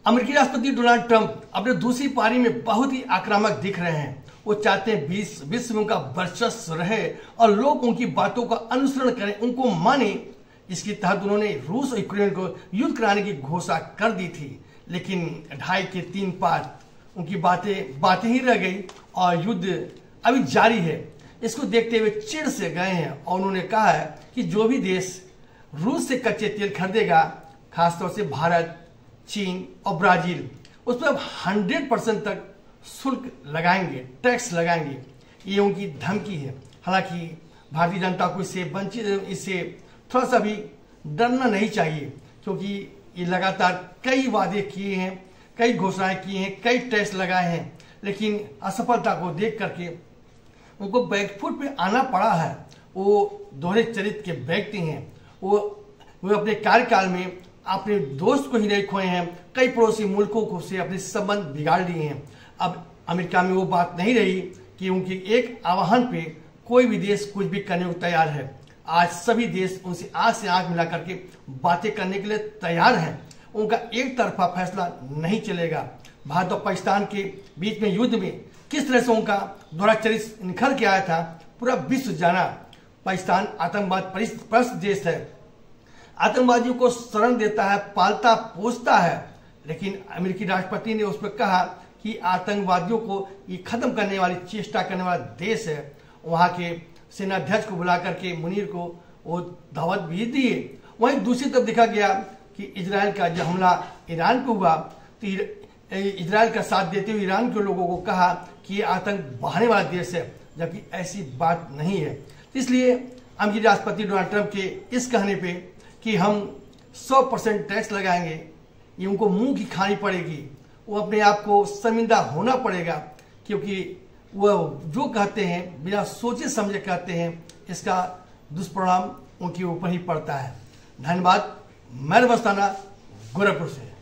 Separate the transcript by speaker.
Speaker 1: अमेरिकी राष्ट्रपति Donald Trump अपने दूसरी पारी में बहुत ही आक्रामक दिख रहे हैं। वो चाहते हैं विश्व में उनका वर्चस्व रहे और लोग उनकी बातों का अनुसरण करें, उनको माने। इसके तहत उन्होंने रूस और यूक्रेन को युद्ध कराने की घोषणा कर दी थी, लेकिन 2.5 के 3 पार उनकी बातें ही रह गई और युद्ध अभी जारी है। इसको देखते हुए चिढ़ से गए हैं और उन्होंने कहा है कि जो भी देश रूस से कच्चे तेल खरीदेगा, खासतौर से भारत, चीन और ब्राजील, उस पर अब 100% तक शुल्क लगाएंगे, टैक्स लगाएंगे। ये उनकी धमकी है। हालांकि भारतीय जनता को इससे थोड़ा सा भी डरना नहीं चाहिए, क्योंकि ये लगातार कई वादे किए हैं, कई घोषणाएं की हैं, कई टैक्स लगाए हैं, लेकिन असफलता को देख करके उनको बैकफुट पे आना पड़ा है। वो दोहरे चरित्र के व्यक्ति हैं। वो अपने कार्यकाल में अपने दोस्त को ही नहीं खोए हैं, कई पड़ोसी मुल्कों को से अपने संबंध बिगाड़ लिए हैं। अब अमेरिका में वो बात नहीं रही कि उनके एक आह्वान पे कोई भी देश कुछ भी करने को तैयार है। आज सभी देश उनसे आंख से आंख मिला करके बातें करने के लिए तैयार हैं। उनका एक तरफा फैसला नहीं चलेगा। भारत और पाकिस्तान के बीच में युद्ध में किस तरह से उनका दोहरा चरित्र निखर के आया था, पूरा विश्व जाना। पाकिस्तान आतंकवाद परस्त देश है, आतंकवादियों को शरण देता है, पालता पोसता है, लेकिन अमेरिकी राष्ट्रपति ने उस पर कहा कि आतंकवादियों को ये खत्म करने वाली चेष्टा करने वाला देश है। वहां के सेनाध्यक्ष को बुला करके मुनीर को वो दावत भी दिए। वहीं दूसरी तरफ देखा गया कि इजराइल का जो हमला ईरान पे हुआ, तो इजराइल का साथ देते हुए ईरान के लोगों को कहा कि ये आतंक बढ़ाने वाला देश है, जबकि ऐसी बात नहीं है। इसलिए अमेरिकी राष्ट्रपति डोनाल्ड ट्रंप के इस कहने पे कि हम 100% टैक्स लगाएंगे, ये उनको मुंह की खानी पड़ेगी। वो अपने आप को शर्मिंदा होना पड़ेगा, क्योंकि वह जो कहते हैं बिना सोचे समझे कहते हैं, इसका दुष्परिणाम उनके ऊपर ही पड़ता है। धन्यवाद। मैं मस्ताना, गोरखपुर से।